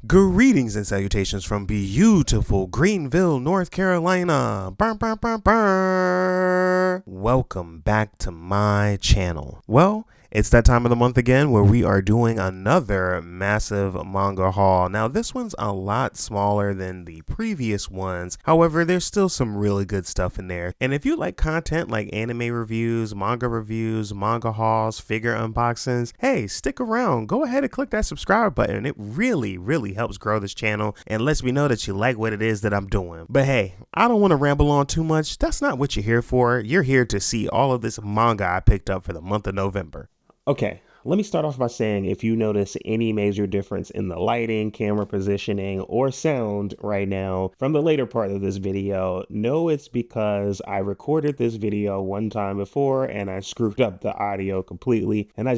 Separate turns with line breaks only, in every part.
Greetings and salutations from beautiful Greenville, North Carolina. Burr, burr, burr, burr. Welcome back to my channel. Well, it's that time of the month again where we are doing another massive manga haul. Now, this one's a lot smaller than the previous ones. However, there's still some really good stuff in there. And if you like content like anime reviews, manga hauls, figure unboxings, hey, stick around. Go ahead and click that subscribe button. It really helps grow this channel and lets me know that you like what it is that I'm doing. But hey, I don't want to ramble on too much. That's not what you're here for. You're here to see all of this manga I picked up for the month of November. Okay, let me start off by saying if you notice any major difference in the lighting, camera positioning, or sound right now from the later part of this video, know it's because I recorded this video one time before and I screwed up the audio completely and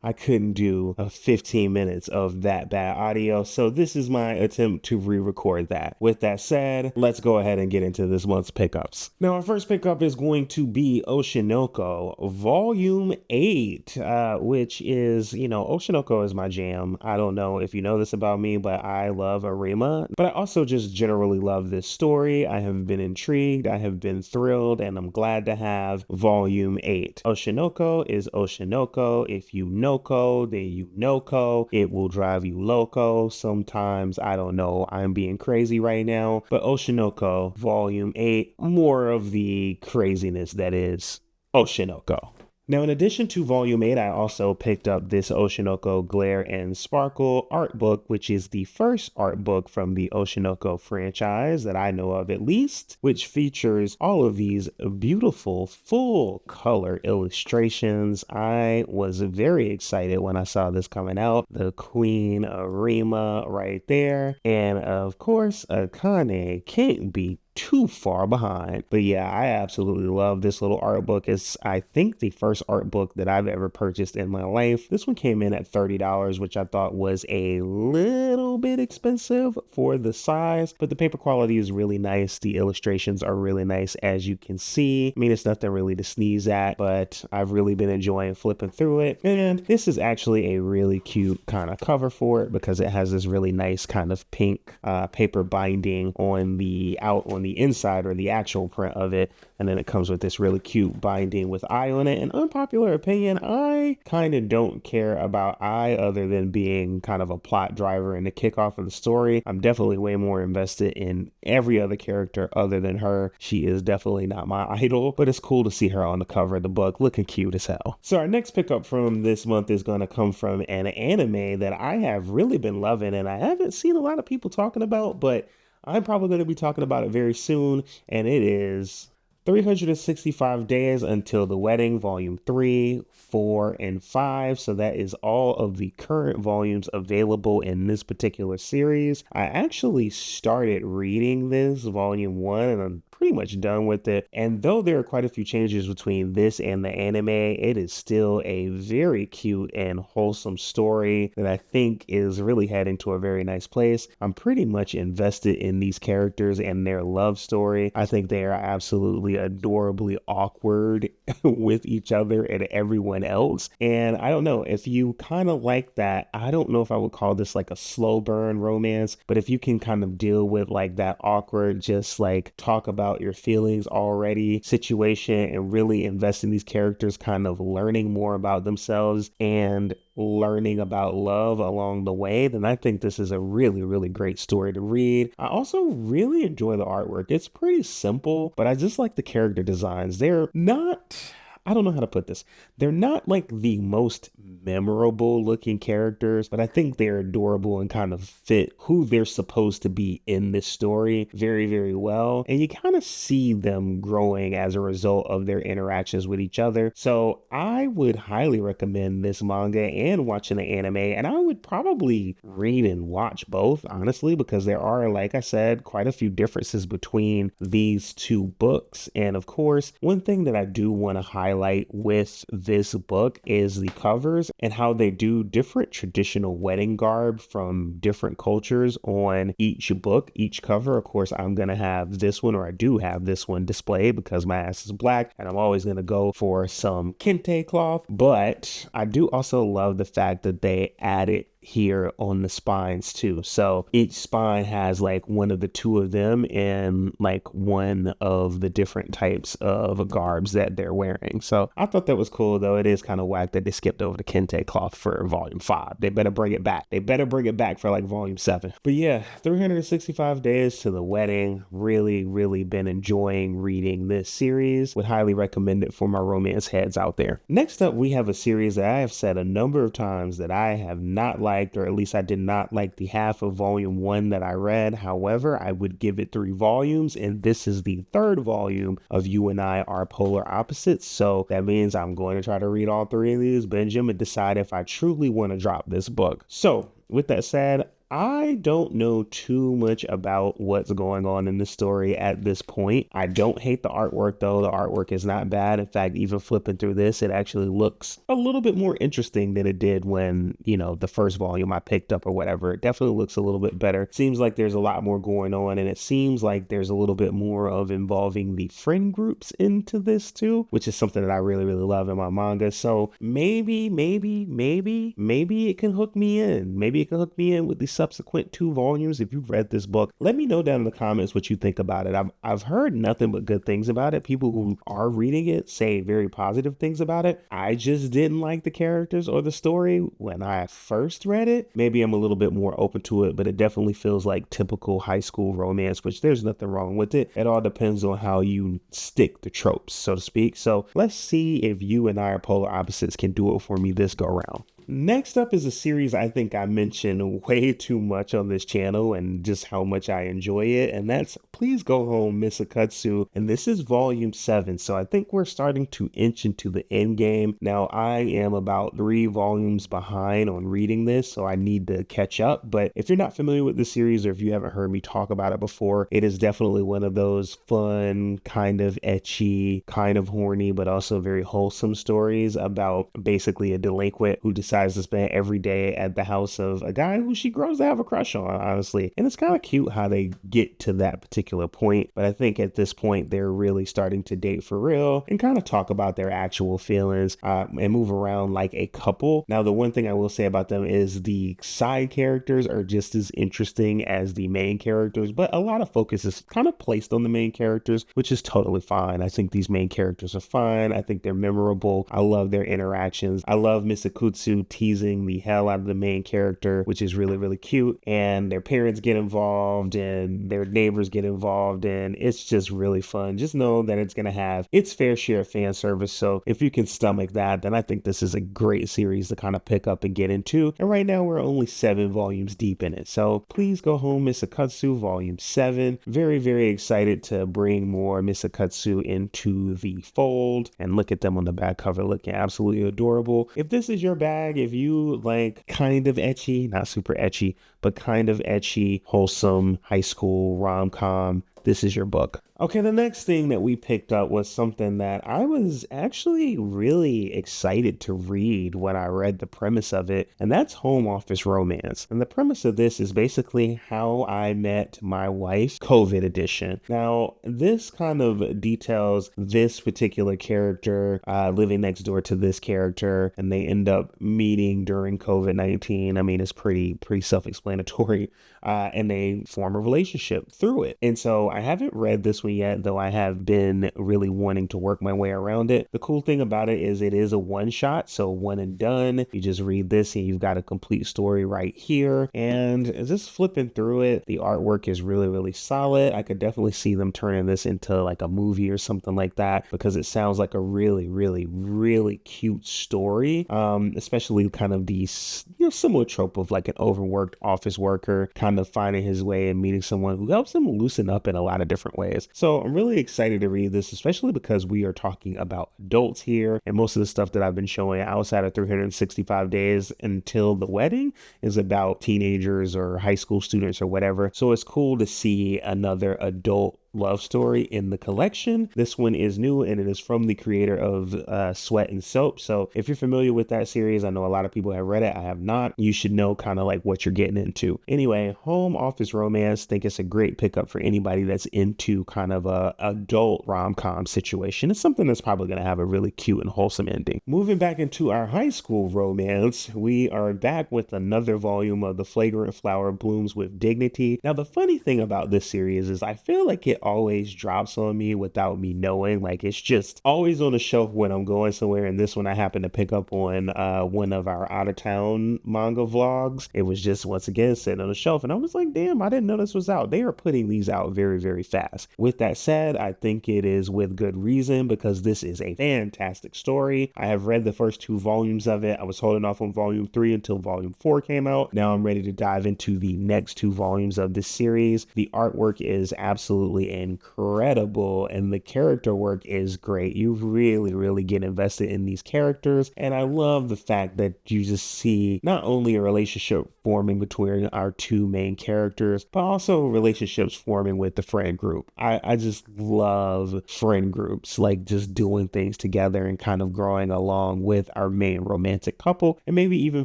I couldn't do 15 minutes of that bad audio. So this is my attempt to re-record that. With that said, let's go ahead and get into this month's pickups. Now, our first pickup is going to be Oshi No Ko Volume 8, which is, Oshi No Ko is my jam. I don't know if you know this about me, but I love Arima. But I also just generally love this story. I have been intrigued, I have been thrilled, and I'm glad to have Volume 8. Oshi No Ko is Oshi No Ko. If you know then you know Ko. It will drive you loco. Sometimes, I don't know, I'm being crazy right now, but Oshi No Ko Volume 8, more of the craziness that is Oshi No Ko. Now, in addition to Volume 8, I also picked up this Oshi No Ko Glare and Sparkle art book, which is the first art book from the Oshi No Ko franchise that I know of at least, which features all of these beautiful full color illustrations. I was very excited when I saw this coming out. The Queen Arima right there. And of course, Akane can't be too far behind. But yeah, I absolutely love this little art book. It's, I think, the first art book that I've ever purchased in my life. This one came in at $30, which I thought was a little bit expensive for the size, but the paper quality is really nice. The illustrations are really nice, as you can see. I mean, it's nothing really to sneeze at, but I've really been enjoying flipping through it. And this is actually a really cute kind of cover for it because it has this really nice kind of pink paper binding on the inside, or the actual print of it, and then it comes with this really cute binding with eye on it. An unpopular opinion, I kind of don't care about eye other than being kind of a plot driver and the kickoff of the story. I'm definitely way more invested in every other character other than her. She is definitely not my idol, but it's cool to see her on the cover of the book looking cute as hell. So our next pickup from this month is going to come from an anime that I have really been loving and I haven't seen a lot of people talking about, but I'm probably going to be talking about it very soon, and it is 365 Days Until the Wedding, Volume 3, 4, and 5. So that is all of the current volumes available in this particular series. I actually started reading this, Volume 1, and I'm pretty much done with it. And though there are quite a few changes between this and the anime, it is still a very cute and wholesome story that I think is really heading to a very nice place. I'm pretty much invested in these characters and their love story. I think they are absolutely adorably awkward with each other and everyone else. And I don't know if you kind of like that. I don't know if I would call this like a slow burn romance, but if you can kind of deal with like that awkward, just like talk about your feelings already situation and really invest in these characters, kind of learning more about themselves and learning about love along the way, then I think this is a really great story to read. I also really enjoy the artwork. It's pretty simple, but I just like the character designs. They're not, I don't know how to put this. They're not like the most memorable looking characters, but I think they're adorable and kind of fit who they're supposed to be in this story very well. And you kind of see them growing as a result of their interactions with each other. So I would highly recommend this manga and watching the anime, and I would probably read and watch both, honestly, because there are, like I said, quite a few differences between these two books. And of course, one thing that I do want to highlight with this book is the covers and how they do different traditional wedding garb from different cultures on each book, each cover. Of course, I'm going to have this one, or I do have this one displayed because my ass is black and I'm always going to go for some kente cloth. But I do also love the fact that they added here on the spines too. So each spine has like one of the two of them and like one of the different types of garbs that they're wearing. So I thought that was cool, though it is kind of whack that they skipped over the kente cloth for volume 5. They better bring it back. They better bring it back for like volume 7. But yeah, 365 days to the wedding. Really been enjoying reading this series. Would highly recommend it for my romance heads out there. Next up, we have a series that I have said a number of times that I have not liked, or at least I did not like the half of volume 1 that I read. However, I would give it 3 volumes, and this is the 3rd volume of You and I Are Polar Opposites. So that means I'm going to try to read all 3 of these, binge them, and decide if I truly want to drop this book. So with that said, I don't know too much about what's going on in the story at this point. I don't hate the artwork, though. The artwork is not bad. In fact, even flipping through this, it actually looks a little bit more interesting than it did when, you know, the first volume I picked up or whatever. It definitely looks a little bit better. Seems like there's a lot more going on, and it seems like there's a little bit more of involving the friend groups into this too, which is something that I really love in my manga. So maybe it can hook me in. Maybe it can hook me in with the subsequent 2 volumes. If you've read this book, let me know down in the comments what you think about it. I've heard nothing but good things about it. People who are reading it say very positive things about it. I just didn't like the characters or the story when I first read it. Maybe I'm a little bit more open to it, but it definitely feels like typical high school romance, which there's nothing wrong with it. It all depends on how you stick the tropes, so to speak. So let's see if You and I Are Polar Opposites can do it for me this go round. Next up is a series I think I mentioned way too much on this channel and just how much I enjoy it, and that's Please Go Home, Miss Akutsu, and this is volume 7, so I think we're starting to inch into the end game. Now, I am about 3 volumes behind on reading this, so I need to catch up, but if you're not familiar with the series or if you haven't heard me talk about it before, it is definitely one of those fun, kind of ecchi, kind of horny, but also very wholesome stories about basically a delinquent who decides to spend every day at the house of a guy who she grows to have a crush on, honestly. And it's kind of cute how they get to that particular point. But I think at this point, they're really starting to date for real and kind of talk about their actual feelings and move around like a couple. Now, the one thing I will say about them is the side characters are just as interesting as the main characters, but a lot of focus is kind of placed on the main characters, which is totally fine. I think these main characters are fine. I think they're memorable. I love their interactions. I love Miss Akutsu teasing the hell out of the main character, which is really cute, and their parents get involved and their neighbors get involved, and it's just really fun. Just know that it's gonna have its fair share of fan service, so if you can stomach that, then I think this is a great series to kind of pick up and get into. And right now we're only 7 volumes deep in it, so Please Go Home, Miss Akutsu volume 7. Very excited to bring more Miss Akutsu into the fold, and look at them on the back cover looking absolutely adorable. If this is your bag, if you like kind of ecchi, not super ecchi, but kind of ecchi, wholesome high school rom-com, this is your book. Okay, the next thing that we picked up was something that I was actually really excited to read when I read the premise of it, and that's Home Office Romance. And the premise of this is basically How I Met My Wife, COVID edition. Now, this kind of details this particular character living next door to this character, and they end up meeting during COVID-19. I mean, it's pretty self-explanatory, and they form a relationship through it. And so I haven't read this one yet, though I have been really wanting to work my way around it. The cool thing about it is a one-shot, so one and done. You just read this and you've got a complete story right here. And just flipping through it, the artwork is really solid. I could definitely see them turning this into like a movie or something like that, because it sounds like a really cute story, especially kind of the similar trope of like an overworked office worker kind of finding his way and meeting someone who helps him loosen up in a lot of different ways. So I'm really excited to read this, especially because we are talking about adults here, and most of the stuff that I've been showing outside of 365 days until the wedding is about teenagers or high school students or whatever. So it's cool to see another adult love story in the collection. This one is new and it is from the creator of Sweat and Soap. So if you're familiar with that series, I know a lot of people have read it. I have not. You should know kind of like what you're getting into. Anyway, home office romance. Think it's a great pickup for anybody that's into kind of a adult rom-com situation. It's something that's probably going to have a really cute and wholesome ending. Moving back into our high school romance, we are back with another volume of The Fragrant Flower Blooms with Dignity. Now, the funny thing about this series is I feel like it always drops on me without me knowing. Like, it's just always on the shelf when I'm going somewhere, and this one I happened to pick up on one of our out-of-town manga vlogs. It was just, once again, sitting on the shelf, and I was like, damn, I didn't know this was out. They are putting these out very, very fast. With that said, I think it is with good reason, because this is a fantastic story. I have read the first 2 volumes of it. I was holding off on volume 3 until volume 4 came out. Now I'm ready to dive into the next 2 volumes of this series. The artwork is absolutely incredible, and the character work is great. You really, really get invested in these characters, and I love the fact that you just see not only a relationship forming between our 2 main characters, but also relationships forming with the friend group. I just love friend groups, like just doing things together and kind of growing along with our main romantic couple, and maybe even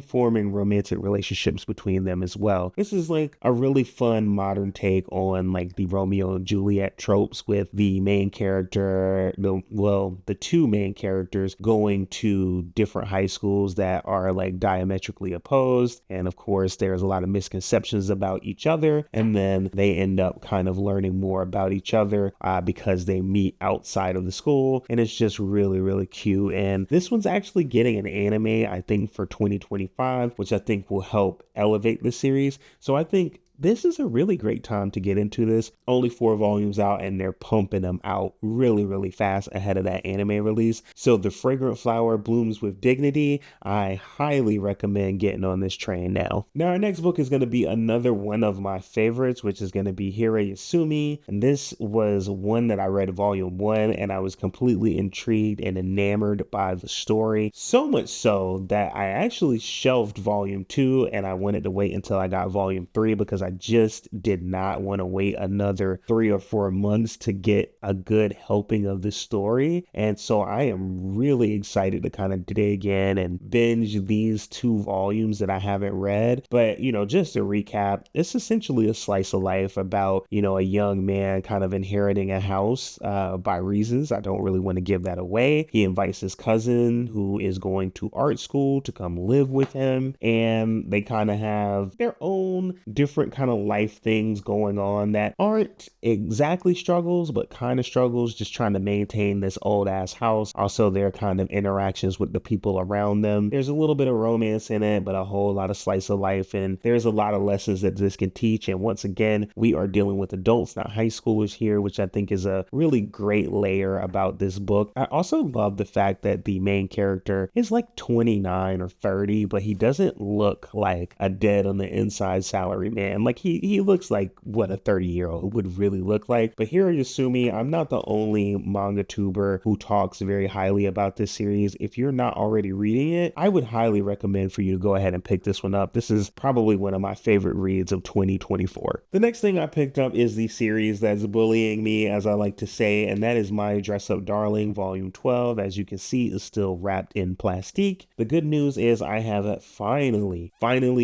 forming romantic relationships between them as well. This is like a really fun modern take on like the Romeo and Juliet tropes, with the main character, the 2 main characters going to different high schools that are like diametrically opposed. And of course, there's a lot of misconceptions about each other, and then they end up kind of learning more about each other because they meet outside of the school, and it's just really, really cute. And this one's actually getting an anime, I think, for 2025, which I think will help elevate the series. So I think this is a really great time to get into this. Only 4 volumes out, and they're pumping them out really, really fast ahead of that anime release. So The Fragrant Flower Blooms with Dignity, I highly recommend getting on this train now. Now, our next book is going to be another one of my favorites, which is going to be Hirayasumi. And this was one that I read volume 1, and I was completely intrigued and enamored by the story. So much so that I actually shelved volume 2, and I wanted to wait until I got volume 3 because I just did not want to wait another 3 or 4 months to get a good helping of the story. And so I am really excited to kind of dig in and binge these 2 volumes that I haven't read. But, just to recap, it's essentially a slice of life about, a young man kind of inheriting a house by reasons. I don't really want to give that away. He invites his cousin, who is going to art school, to come live with him. And they kind of have their own different kind of life things going on that aren't exactly struggles, but kind of struggles, just trying to maintain this old ass house. Also, their kind of interactions with the people around them. There's a little bit of romance in it, but a whole lot of slice of life, and there's a lot of lessons that this can teach. And once again, we are dealing with adults, not high schoolers here, which I think is a really great layer about this book. I also love the fact that the main character is like 29 or 30, but he doesn't look like a dead on the inside salary man. Like he looks like what a 30-year-old would really look like. But Hirayasumi, I'm not the only manga tuber who talks very highly about this series. If you're not already reading it, I would highly recommend for you to go ahead and pick this one up. This is probably one of my favorite reads of 2024. The next thing I picked up is the series that's bullying me, as I like to say, and that is My Dress Up Darling Volume 12. As you can see, is still wrapped in plastique. The good news is I have finally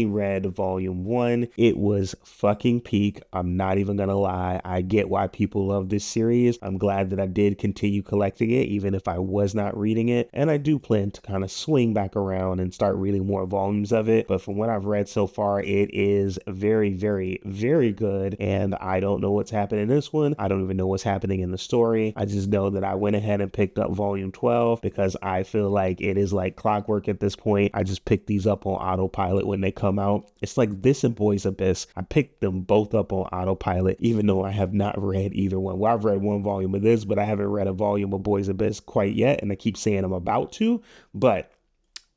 read Volume 1. It was fucking peak. I'm not even gonna lie. I get why people love this series. I'm glad that I did continue collecting it, even if I was not reading it. And I do plan to kind of swing back around and start reading more volumes of it. But from what I've read so far, it is very, very, very good. And I don't know what's happening in this one. I don't even know what's happening in the story. I just know that I went ahead and picked up Volume 12 because I feel like it is like clockwork at this point. I just picked these up on autopilot when they come out. It's like this and Boys Abyss. I picked them both up on autopilot, even though I have not read either one. Well, I've read 1 volume of this, but I haven't read a volume of Boys Abyss quite yet. And I keep saying I'm about to, but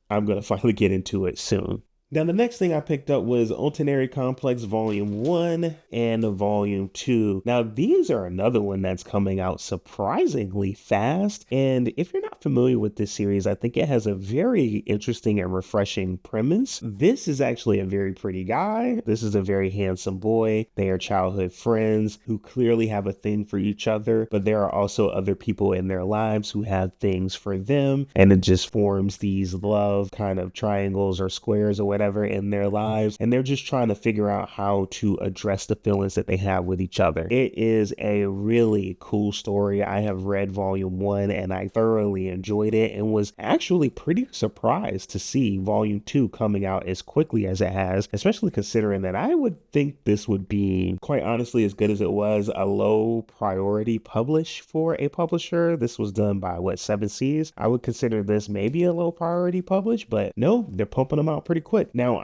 I'm going to finally get into it soon. Now, the next thing I picked up was Otonari Complex Volume 1 and Volume 2. Now, these are another one that's coming out surprisingly fast. And if you're not familiar with this series, I think it has a very interesting and refreshing premise. This is actually a very pretty guy. This is a very handsome boy. They are childhood friends who clearly have a thing for each other, but there are also other people in their lives who have things for them. And it just forms these love kind of triangles or squares or whatever in their lives, and they're just trying to figure out how to address the feelings that they have with each other. It is a really cool story. I have read Volume 1 and I thoroughly enjoyed it and was actually pretty surprised to see Volume 2 coming out as quickly as it has, especially considering that I would think this would be, quite honestly, as good as it was, a low priority publish for a publisher. This was done by Seven Seas. I would consider this maybe a low priority publish, but no, they're pumping them out pretty quick. Now,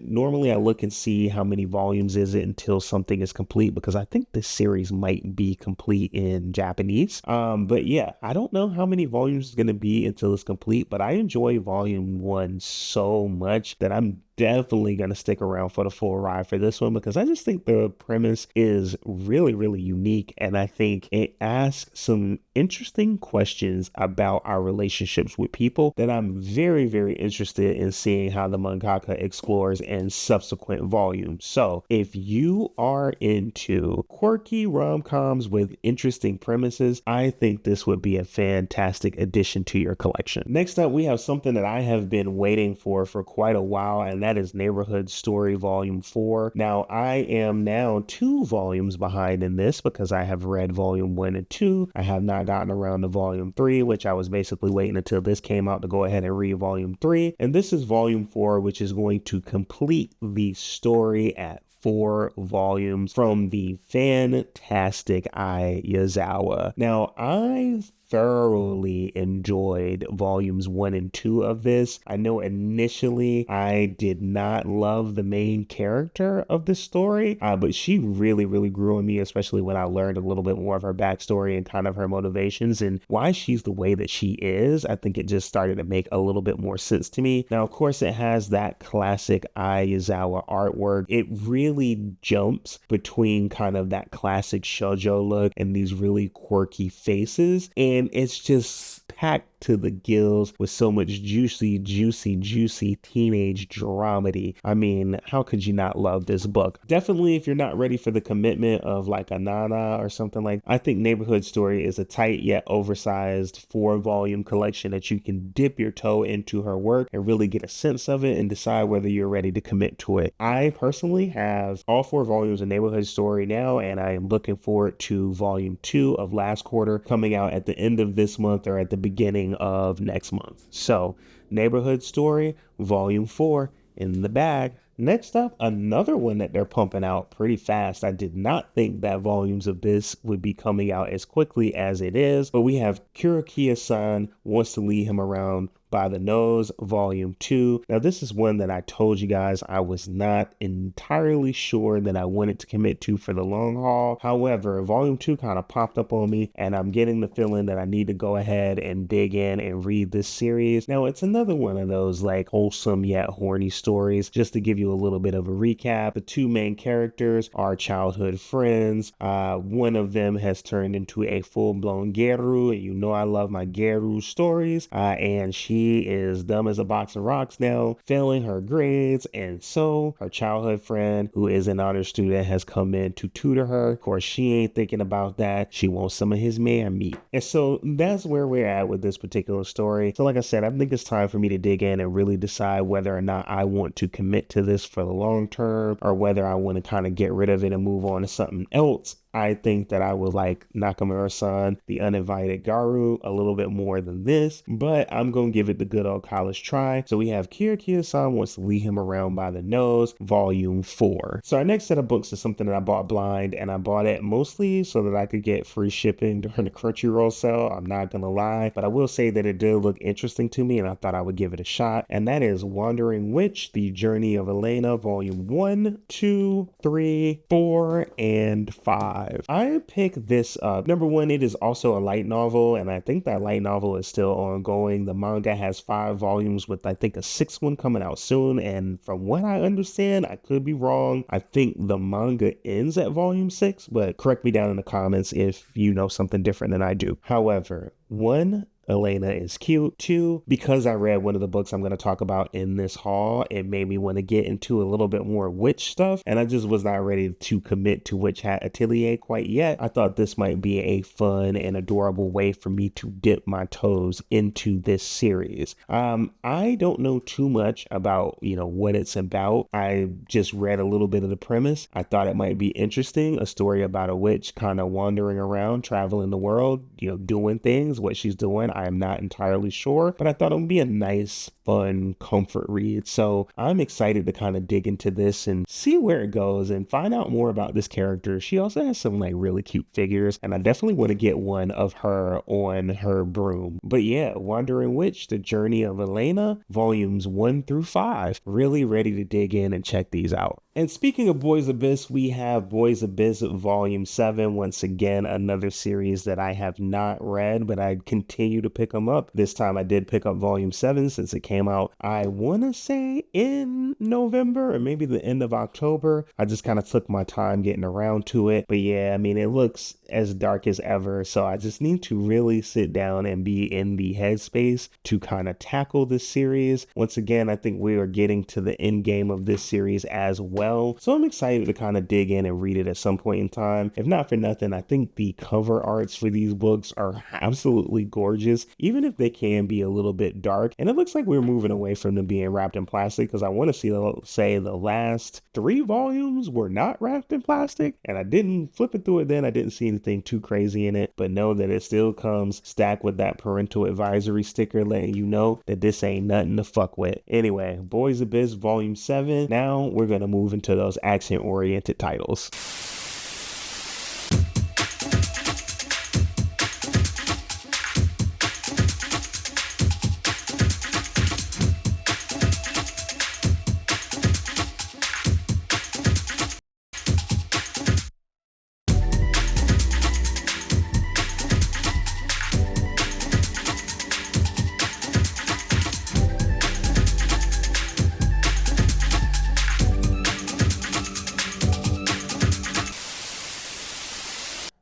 normally I look and see how many volumes is it until something is complete, because I think this series might be complete in Japanese. But yeah, I don't know how many volumes it's going to be until it's complete, but I enjoy Volume 1 so much that I'm definitely going to stick around for the full ride for this one, because I just think the premise is really, really unique. And I think it asks some interesting questions about our relationships with people that I'm very, very interested in seeing how the mangaka explores in subsequent volumes. So if you are into quirky rom-coms with interesting premises, I think this would be a fantastic addition to your collection. Next up, we have something that I have been waiting for quite a while, and that is Neighborhood Story Volume 4. Now, I am now 2 volumes behind in this because I have read Volume 1 and 2. I have not gotten around to Volume 3, which I was basically waiting until this came out to go ahead and read Volume 3. And this is Volume 4, which is going to complete the story at 4 volumes from the fantastic Ai Yazawa. Now, I thoroughly enjoyed volumes 1 and 2 of this. I know initially I did not love the main character of the story, but she really, really grew on me, especially when I learned a little bit more of her backstory and kind of her motivations and why she's the way that she is. I think it just started to make a little bit more sense to me. Now, of course, it has that classic Ai Yazawa artwork. It really jumps between kind of that classic shoujo look and these really quirky faces, and it's just packed to the gills with so much juicy teenage dramedy. I mean, how could you not love this book? Definitely, if you're not ready for the commitment of like a Nana or something like, I think Neighborhood Story is a tight yet oversized 4-volume collection that you can dip your toe into her work and really get a sense of it and decide whether you're ready to commit to it. I personally have all 4 volumes of Neighborhood Story now, and I am looking forward to Volume 2 of last quarter coming out at the end of this month or at the beginning of next month. So, Neighborhood Story Volume 4 in the bag. Next up, another one that they're pumping out pretty fast. I did not think that volumes of this would be coming out as quickly as it is, but we have Kurokiya-San Wants to Lead Him Around by the Nose, Volume 2. Now, this is one that I told you guys I was not entirely sure that I wanted to commit to for the long haul. However, Volume 2 kind of popped up on me, and I'm getting the feeling that I need to go ahead and dig in and read this series. Now, it's another one of those like wholesome yet horny stories. Just to give you a little bit of a recap, the 2 main characters are childhood friends. One of them has turned into a full-blown geru, and you know I love my geru stories, and she is dumb as a box of rocks now, failing her grades, and so her childhood friend, who is an honor student, has come in to tutor her. Of course, she ain't thinking about that. She wants some of his man meat. And so that's where we're at with this particular story. So like I said, I think it's time for me to dig in and really decide whether or not I want to commit to this for the long term, or whether I want to kind of get rid of it and move on to something else. I think that I would like Nakamura-san, the uninvited Garu, a little bit more than this, but I'm going to give it the good old college try. So we have Kurokiya-San Wants to Lead Him Around by the Nose, Volume 4. So our next set of books is something that I bought blind, and I bought it mostly so that I could get free shipping during the Crunchyroll sale. I'm not going to lie, but I will say that it did look interesting to me, and I thought I would give it a shot. And that is Wandering Witch, The Journey of Elena, Volume 1, 2, 3, 4, and 5. 5. I picked this up. Number one, it is also a light novel, and I think that light novel is still ongoing. The manga has 5 volumes with, I think, a 6th one coming out soon, and from what I understand, I could be wrong, I think the manga ends at volume 6, but correct me down in the comments if you know something different than I do. However, 1, Elania is cute. 2, because I read one of the books I'm going to talk about in this haul, it made me want to get into a little bit more witch stuff, and I just was not ready to commit to Witch Hat Atelier quite yet. I thought this might be a fun and adorable way for me to dip my toes into this series. I don't know too much about, what it's about. I just read a little bit of the premise. I thought it might be interesting, a story about a witch kind of wandering around, traveling the world, doing things. What she's doing, I am not entirely sure, but I thought it would be a nice, fun comfort read. So I'm excited to kind of dig into this and see where it goes and find out more about this character. She also has some really cute figures, and I definitely want to get one of her on her broom. But yeah, Wandering Witch, The Journey of Elania, volumes 1 through 5. Really ready to dig in and check these out. And speaking of Boys Abyss, we have Boys Abyss Volume 7. Once again, another series that I have not read, but I continue to pick them up. This time I did pick up Volume 7 since it came out, I want to say in November or maybe the end of October. I just kind of took my time getting around to it. But yeah, it looks as dark as ever. So I just need to really sit down and be in the headspace to kind of tackle this series. Once again, I think we are getting to the end game of this series as well. So I'm excited to kind of dig in and read it at some point in time. If not for nothing, I think the cover arts for these books are absolutely gorgeous, even if they can be a little bit dark. And it looks like we're moving away from them being wrapped in plastic, because I want to say the last 3 volumes were not wrapped in plastic, and I didn't flip it through it then. I didn't see anything too crazy in it, but know that it still comes stacked with that parental advisory sticker letting you know that this ain't nothing to fuck with. Anyway, Boys Abyss Volume 7. Now we're going to move into those action-oriented titles.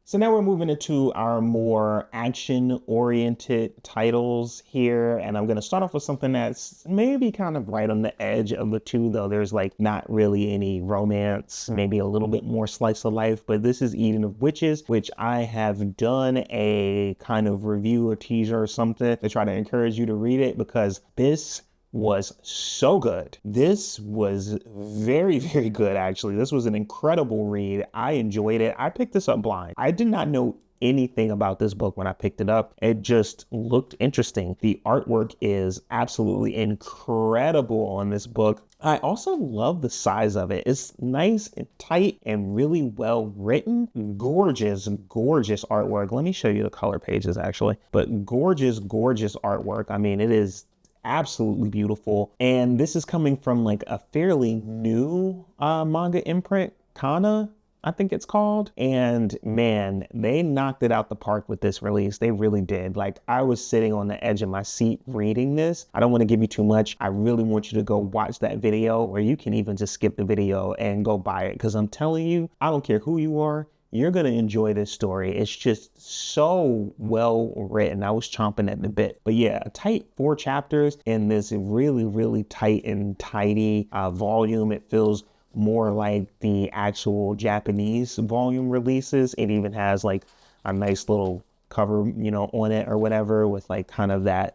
So now we're moving into our more action-oriented titles here, and I'm going to start off with something that's maybe kind of right on the edge of the two, though there's not really any romance, maybe a little bit more slice of life, but this is Eden of Witches, which I have done a kind of review or teaser or something to try to encourage you to read it, because this was so good. This was very, very good, actually. This was an incredible read. I enjoyed it. I picked this up blind. I did not know anything about this book when I picked it up. It just looked interesting. The artwork is absolutely incredible on this book. I also love the size of it. It's nice and tight and really well written. Gorgeous, gorgeous artwork. Let me show you the color pages, actually. But gorgeous, gorgeous artwork. It is absolutely beautiful. And this is coming from a fairly new manga imprint, Kana, I think it's called. And man, they knocked it out the park with this release. They really did. I was sitting on the edge of my seat reading this. I don't want to give you too much. I really want you to go watch that video, or you can even just skip the video and go buy it, because I'm telling you, I don't care who you are, you're going to enjoy this story. It's just so well written. I was chomping at the bit. But yeah, a tight 4 chapters in this really, really tight and tidy volume. It feels more like the actual Japanese volume releases. It even has a nice little cover, on it or whatever, with kind of that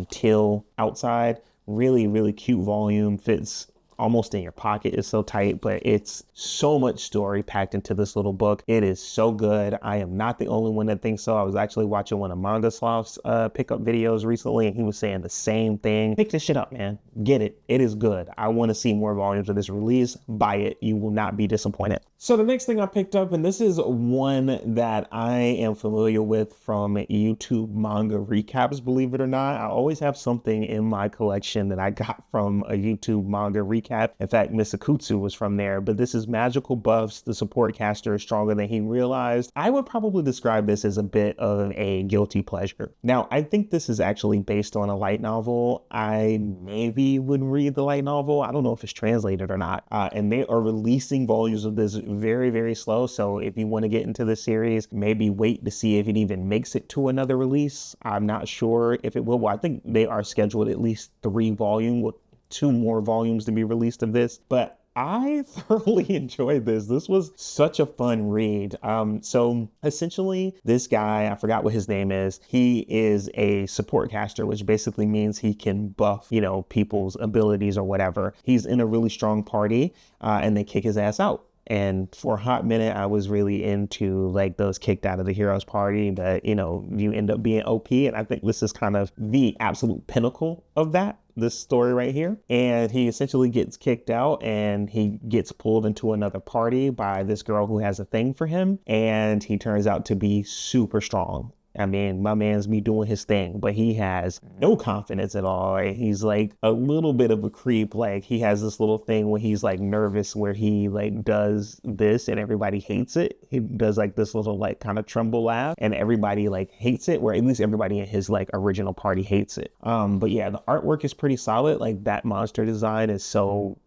teal outside. Really, really cute volume. Fits almost in your pocket. It's so tight, but it's so much story packed into this little book. It is so good. I am not the only one that thinks so. I was actually watching one of Manga Sloth's pickup videos recently, and he was saying the same thing. Pick this shit up, man. Get it. It is good. I want to see more volumes of this release. Buy it. You will not be disappointed. So the next thing I picked up, and this is one that I am familiar with from YouTube manga recaps, believe it or not. I always have something in my collection that I got from a YouTube manga recap. In fact, Miss Akutsu was from there, but this is Magical Buffs. The support caster is stronger than he realized. I would probably describe this as a bit of a guilty pleasure. Now, I think this is actually based on a light novel. I maybe would read the light novel. I don't know if it's translated or not. And they are releasing volumes of this very, very slow. So if you want to get into the series, maybe wait to see if it even makes it to another release. I'm not sure if it will. Well, I think they are scheduled at least 3 volumes with 2 more volumes to be released of this. But I thoroughly enjoyed this. This was such a fun read. So essentially this guy, I forgot what his name is. He is a support caster, which basically means he can buff, you know, people's abilities or whatever. He's in a really strong party and they kick his ass out. And for a hot minute, I was really into like those kicked out of the heroes party, but you know, you end up being OP. And I think this is kind of the absolute pinnacle of that, this story right here. And he essentially gets kicked out and he gets pulled into another party by this girl who has a thing for him. And he turns out to be super strong. I mean, my man's me doing his thing, but he has no confidence at all. Right? He's like a little bit of a creep. Like he has this little thing when he's like nervous where he like does this and everybody hates it. He does like this little like kind of tremble laugh and everybody like hates it, where at least everybody in his like original party hates it. But yeah, the artwork is pretty solid. Like that monster design is so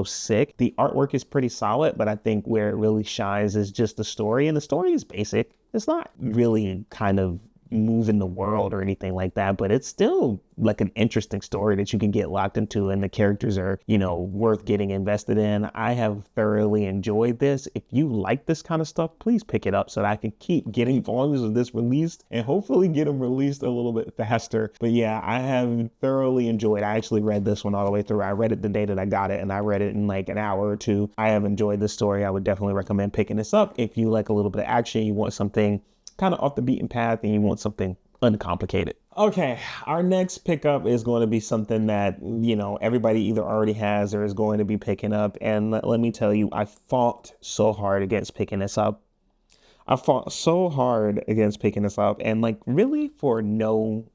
sick. The artwork is pretty solid, but I think where it really shines is just the story, and the story is basic. It's not really kind of moving the world or anything like that, but it's still like an interesting story that you can get locked into, and the characters are, you know, worth getting invested in. I have thoroughly enjoyed this. If you like this kind of stuff, please pick it up so that I can keep getting volumes of this released and hopefully get them released a little bit faster. But yeah, I have thoroughly enjoyed. I actually read this one all the way through. I read it the day that I got it, and I read it in like an hour or 2. I have enjoyed this story. I would definitely recommend picking this up if you like a little bit of action, you want something kind of off the beaten path, and you want something uncomplicated. Okay, our next pickup is going to be something that, you know, everybody either already has or is going to be picking up. And let me tell you, I fought so hard against picking this up. And like really for no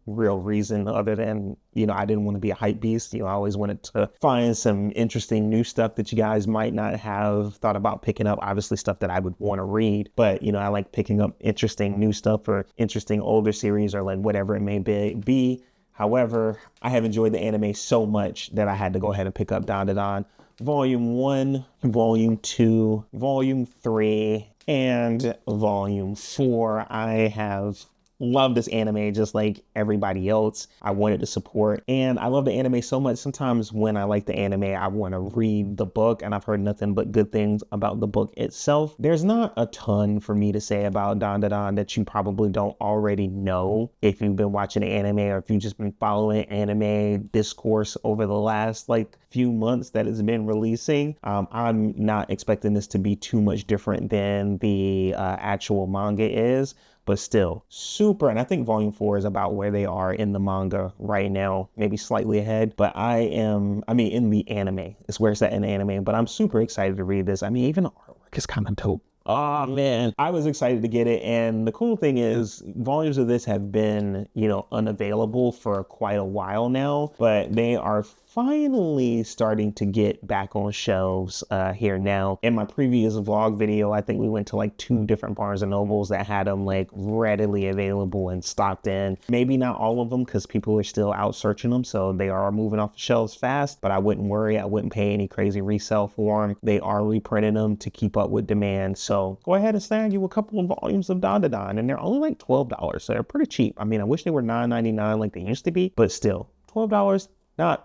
real reason other than, you know, I didn't want to be a hype beast. You know, I always wanted to find some interesting new stuff that you guys might not have thought about picking up. Obviously stuff that I would want to read, but you know, I like picking up interesting new stuff or interesting older series or like whatever it may be. However, I have enjoyed the anime so much that I had to go ahead and pick up DandaDan Volume 1, Volume 2, Volume 3, and Volume 4. I have love this anime just like everybody else. I wanted to support, and I love the anime so much. Sometimes when I like the anime, I want to read the book, and I've heard nothing but good things about the book itself. There's not a ton for me to say about DandaDan that you probably don't already know if you've been watching the anime or if you've just been following anime discourse over the last like few months that it's been releasing. I'm not expecting this to be too much different than the actual manga is, but still super. And I think Volume 4 is about where they are in the manga right now, maybe slightly ahead. But in the anime, it's where it's at in the anime. But I'm super excited to read this. I mean, even the artwork is kind of dope. Oh man, I was excited to get it. And the cool thing is volumes of this have been, you know, unavailable for quite a while now, but they are finally starting to get back on shelves here now. In my previous vlog video, I think we went to like 2 different Barnes and Nobles that had them like readily available and stocked in. Maybe not all of them because people are still out searching them, so they are moving off the shelves fast, but I wouldn't worry. I wouldn't pay any crazy resale for them. They are reprinting them to keep up with demand. So go ahead and snag you a couple of volumes of DandaDan, and they're only like $12, so they're pretty cheap. I mean, I wish they were $9.99 like they used to be, but still, $12,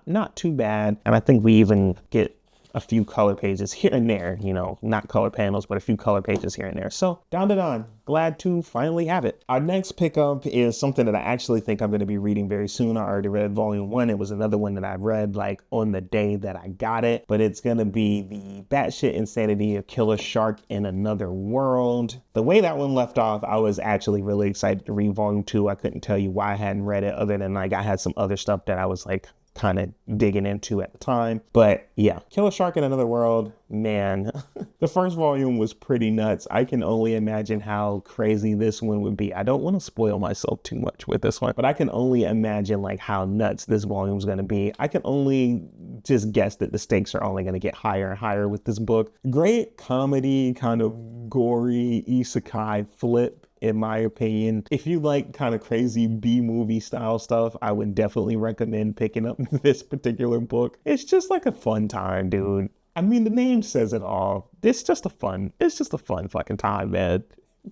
not too bad. And I think we even get a few color pages here and there, you know, not color panels, but a few color pages here and there. So DandaDan, glad to finally have it. Our next pickup is something that I actually think I'm going to be reading very soon. I already read Volume 1. It was another one that I read like on the day that I got it, but it's going to be the batshit insanity of Killer Shark in Another World. The way that one left off, I was actually really excited to read Volume 2. I couldn't tell you why I hadn't read it other than like I had some other stuff that I was like kind of digging into at the time. But yeah, Killer Shark in Another World, man, the first volume was pretty nuts. I can only imagine how crazy this one would be. I don't want to spoil myself too much with this one, but I can only imagine like how nuts this volume is going to be. I can only just guess that the stakes are only going to get higher and higher with this book. Great comedy, kind of gory isekai flip, in my opinion. If you like kind of crazy B-movie style stuff, I would definitely recommend picking up this particular book. It's just like a fun time, dude. I mean, the name says it all. It's just a fun fucking time, man.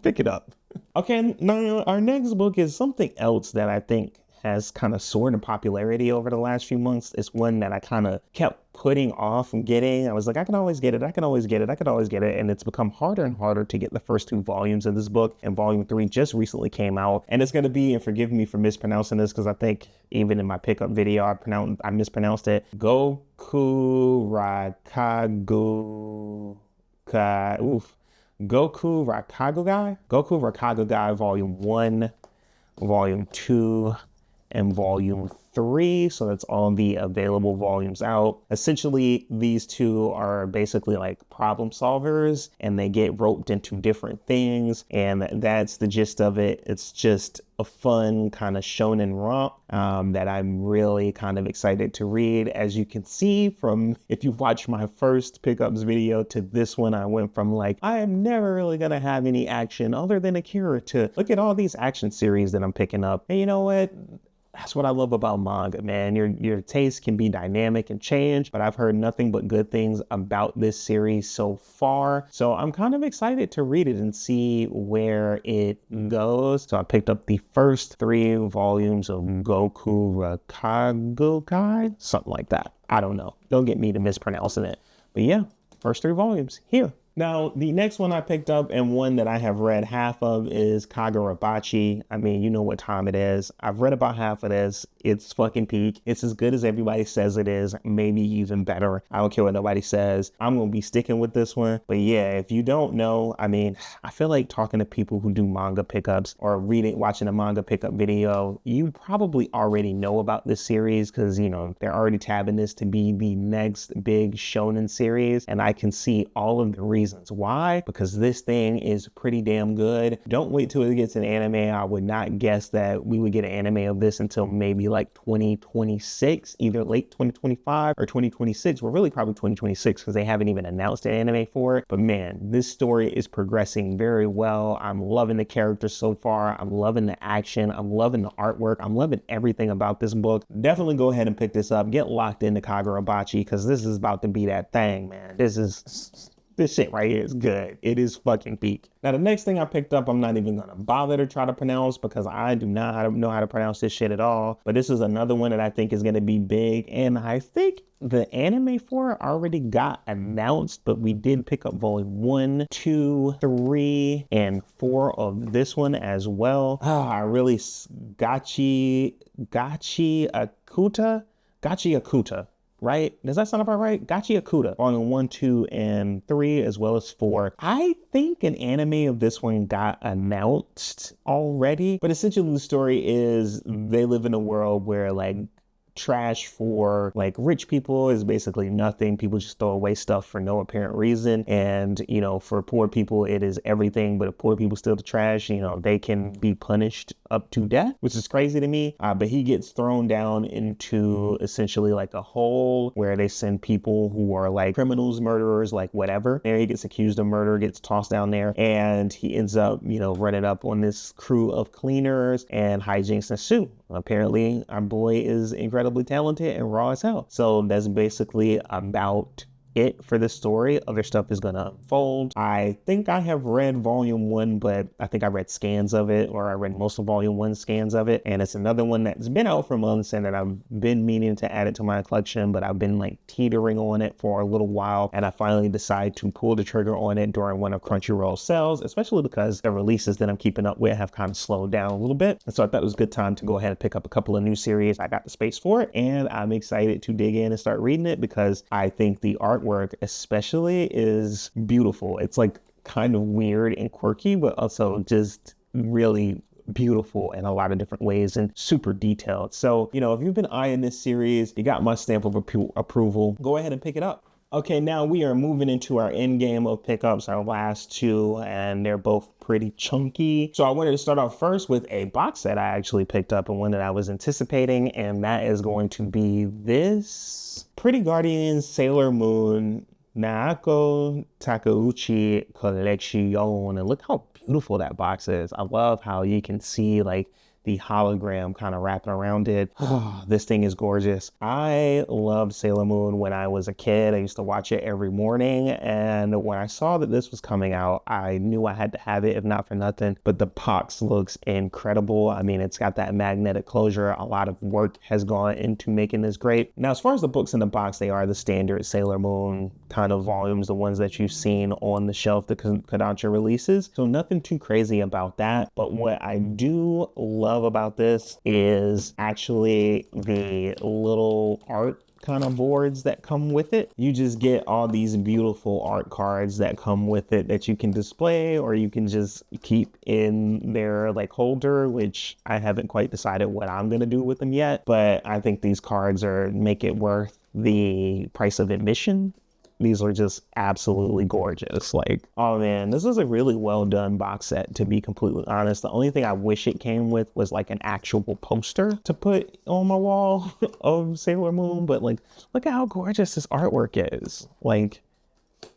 Pick it up. Okay, now our next book is something else that I think has kind of soared in popularity over the last few months. It's one that I kind of kept putting off from getting. I was like, I can always get it. And it's become harder and harder to get the first 2 volumes of this book. And volume 3 just recently came out. And it's going to be, and forgive me for mispronouncing this, because I think even in my pickup video, I mispronounced it. Gokurakugai volume 1, volume 2, and volume 3. So that's all the available volumes out. Essentially, these 2 are basically like problem solvers, and they get roped into different things, and that's the gist of it. It's just a fun kind of shonen romp that I'm really kind of excited to read. As you can see from, if you watched my first pickups video to this one, I went from like, I am never really gonna have any action other than Akira, to look at all these action series that I'm picking up. And you know what? That's what I love about manga, man. Your taste can be dynamic and change, but I've heard nothing but good things about this series so far. So I'm kind of excited to read it and see where it goes. So I picked up the first 3 volumes of Gokurakugai, something like that. I don't know. Don't get me to mispronouncing it. But yeah, first 3 volumes here. Now, the next one I picked up, and one that I have read half of, is Kagurabachi. I mean, you know what time it is. I've read about half of this. It's fucking peak. It's as good as everybody says it is, maybe even better. I don't care what nobody says. I'm going to be sticking with this one. But yeah, if you don't know, I mean, I feel like talking to people who do manga pickups or watching a manga pickup video, you probably already know about this series because, you know, they're already tabbing this to be the next big shonen series. And I can see all of the reasons why, because this thing is pretty damn good. Don't wait till it gets an anime. I would not guess that we would get an anime of this until maybe like 2026, either late 2025 or 2026. Well, really probably 2026 because they haven't even announced an anime for it. But man, this story is progressing very well. I'm loving the characters so far. I'm loving the action. I'm loving the artwork. I'm loving everything about this book. Definitely go ahead and pick this up. Get locked into Kagurabachi because this is about to be that thing, man. This shit right here is good. It is fucking peak. Now, the next thing I picked up, I'm not even going to bother to try to pronounce because I do not know how to pronounce this shit at all. But this is another one that I think is going to be big. And I think the anime for it already got announced, but we did pick up volume 1, 2, 3, and 4 of this one as well. Gachiakuta. Right? Does that sound about right? Gachiakuta, volume 1, 2, and 3, as well as 4. I think an anime of this one got announced already, but essentially the story is they live in a world where like trash for like rich people is basically nothing. People just throw away stuff for no apparent reason. And, you know, for poor people, it is everything. But if poor people steal the trash, you know, they can be punished up to death, which is crazy to me. But he gets thrown down into essentially like a hole where they send people who are like criminals, murderers, like whatever. There he gets accused of murder, gets tossed down there, and he ends up, you know, running up on this crew of cleaners, and hijinks ensue. Apparently, our boy is incredibly talented and raw as hell. So that's basically about it for this story. Other stuff is gonna unfold. I think I have read volume 1, but I think I read scans of it, or I read most of volume 1 scans of it. And it's another one that's been out for months and that I've been meaning to add it to my collection, but I've been like teetering on it for a little while. And I finally decided to pull the trigger on it during one of Crunchyroll's sales, especially because the releases that I'm keeping up with have kind of slowed down a little bit. And so I thought it was a good time to go ahead and pick up a couple of new series. I got the space for it, and I'm excited to dig in and start reading it because I think the artwork especially is beautiful. It's like kind of weird and quirky, but also just really
beautiful in a lot of different ways and super detailed. So, you know, if you've been eyeing this series, you got my stamp of approval, go ahead and pick it up. Okay, now we are moving into our end game of pickups, our last two, and they're both pretty chunky. So I wanted to start off first with a box set I actually picked up and one that I was anticipating, and that is going to be this Pretty Guardians Sailor Moon Naoko Takeuchi Collection. And look how beautiful that box is. I love how you can see like the hologram kind of wrapping around it. This thing is gorgeous. I loved Sailor Moon when I was a kid. I used to watch it every morning. And when I saw that this was coming out, I knew I had to have it, if not for nothing. But the box looks incredible. I mean, it's got that magnetic closure. A lot of work has gone into making this great. Now, as far as the books in the box, they are the standard Sailor Moon kind of volumes, the ones that you've seen on the shelf, the Kodansha releases. So nothing too crazy about that. But what I do love about this is actually the little art kind of boards that come with it. You just get all these beautiful art cards that come with it that you can display, or you can just keep in their like holder, which I haven't quite decided what I'm gonna do with them yet, but I think these cards make it worth the price of admission. These are just absolutely gorgeous. Like, oh man, this is a really well done box set, to be completely honest. The only thing I wish it came with was like an actual poster to put on my wall of Sailor Moon, but like, look at how gorgeous this artwork is. Like,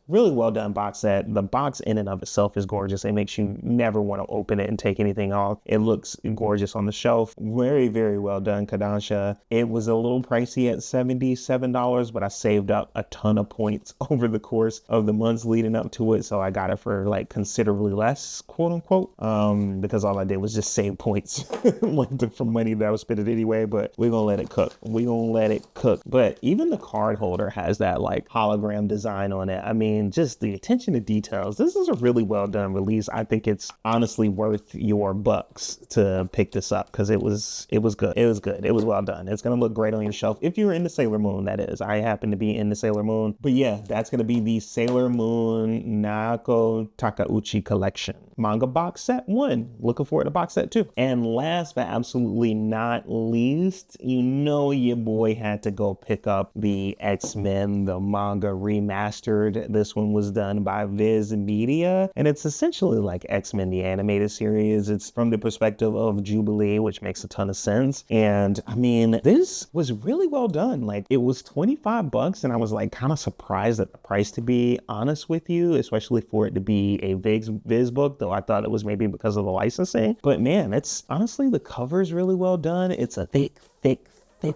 really well done box set. The box in and of itself is gorgeous. It makes you never want to open it and take anything off. It looks gorgeous on the shelf. Very, very well done, Kodansha. It was a little pricey at $77, but I saved up a ton of points over the course of the months leading up to it. So I got it for like considerably less, quote unquote, because all I did was just save points like from money that I was spending anyway, but we're gonna let it cook. We're gonna let it cook. But even the card holder has that like hologram design on it. I mean, just the attention to details. This is a really well done release. I think it's honestly worth your bucks to pick this up because it was good. It was good. It was well done. It's gonna look great on your shelf if you're into Sailor Moon, that is. I happen to be into Sailor Moon. But yeah, that's gonna be the Sailor Moon Naoko Takeuchi collection. Manga box set 1. Looking forward to box set 2. And last but absolutely not least, you know your boy had to go pick up the X-Men, the manga remastered. This one was done by Viz Media, and it's essentially like X-Men the animated series. It's from the perspective of Jubilee, which makes a ton of sense. And I mean, this was really well done. Like, it was $25, and I was like kind of surprised at the price, to be honest with you, especially for it to be a Viz book, though I thought it was maybe because of the licensing. But man, it's honestly, the cover is really well done. It's a thick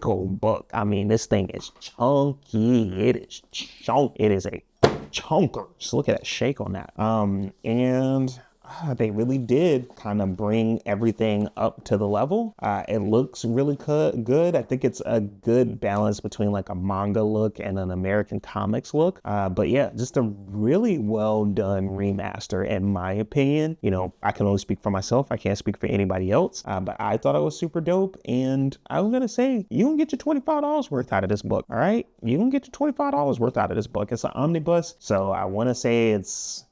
old book. I mean, this thing is chunky. It is chunky. It is a chunker. Just look at that shake on that. And they really did kind of bring everything up to the level. It looks really good. I think it's a good balance between like a manga look and an American comics look. But yeah, just a really well done remaster in my opinion. You know, I can only speak for myself. I can't speak for anybody else. But I thought it was super dope. And I was gonna say, you can get your $25 worth out of this book. All right, you can get your $25 worth out of this book. It's an omnibus, so I want to say it's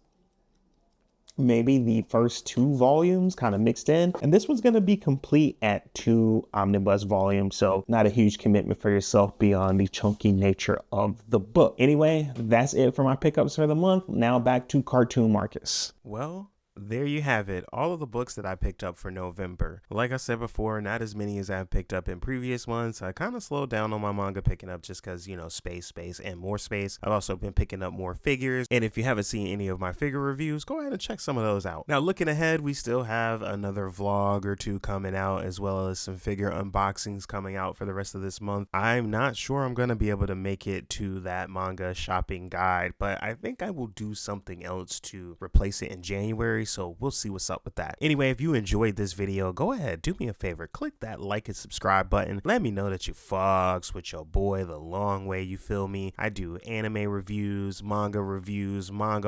maybe the first 2 volumes kind of mixed in, and this one's going to be complete at 2 omnibus volumes, so not a huge commitment for yourself beyond the chunky nature of the book. Anyway, that's it for my pickups for the month. Now back to Cartoon Marcus.
Well, there you have it, all of the books that I picked up for November. Like I said before, not as many as I've picked up in previous months. I kind of slowed down on my manga picking up just because, you know, space, and more space. I've also been picking up more figures, and if you haven't seen any of my figure reviews, go ahead and check some of those out. Now, looking ahead, we still have another vlog or 2 coming out, as well as some figure unboxings coming out for the rest of this month. I'm not sure I'm going to be able to make it to that manga shopping guide, but I think I will do something else to replace it in January, so we'll see what's up with that. Anyway, if you enjoyed this video, go ahead, do me a favor, click that like and subscribe button. Let me know that you fucks with your boy the long way, you feel me? I do anime reviews, manga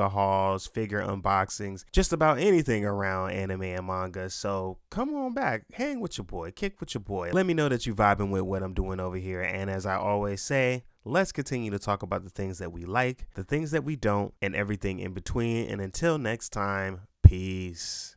hauls, figure unboxings, just about anything around anime and manga. So come on back, hang with your boy, kick with your boy. Let me know that you vibing with what I'm doing over here. And as I always say, let's continue to talk about the things that we like, the things that we don't, and everything in between. And until next time, peace.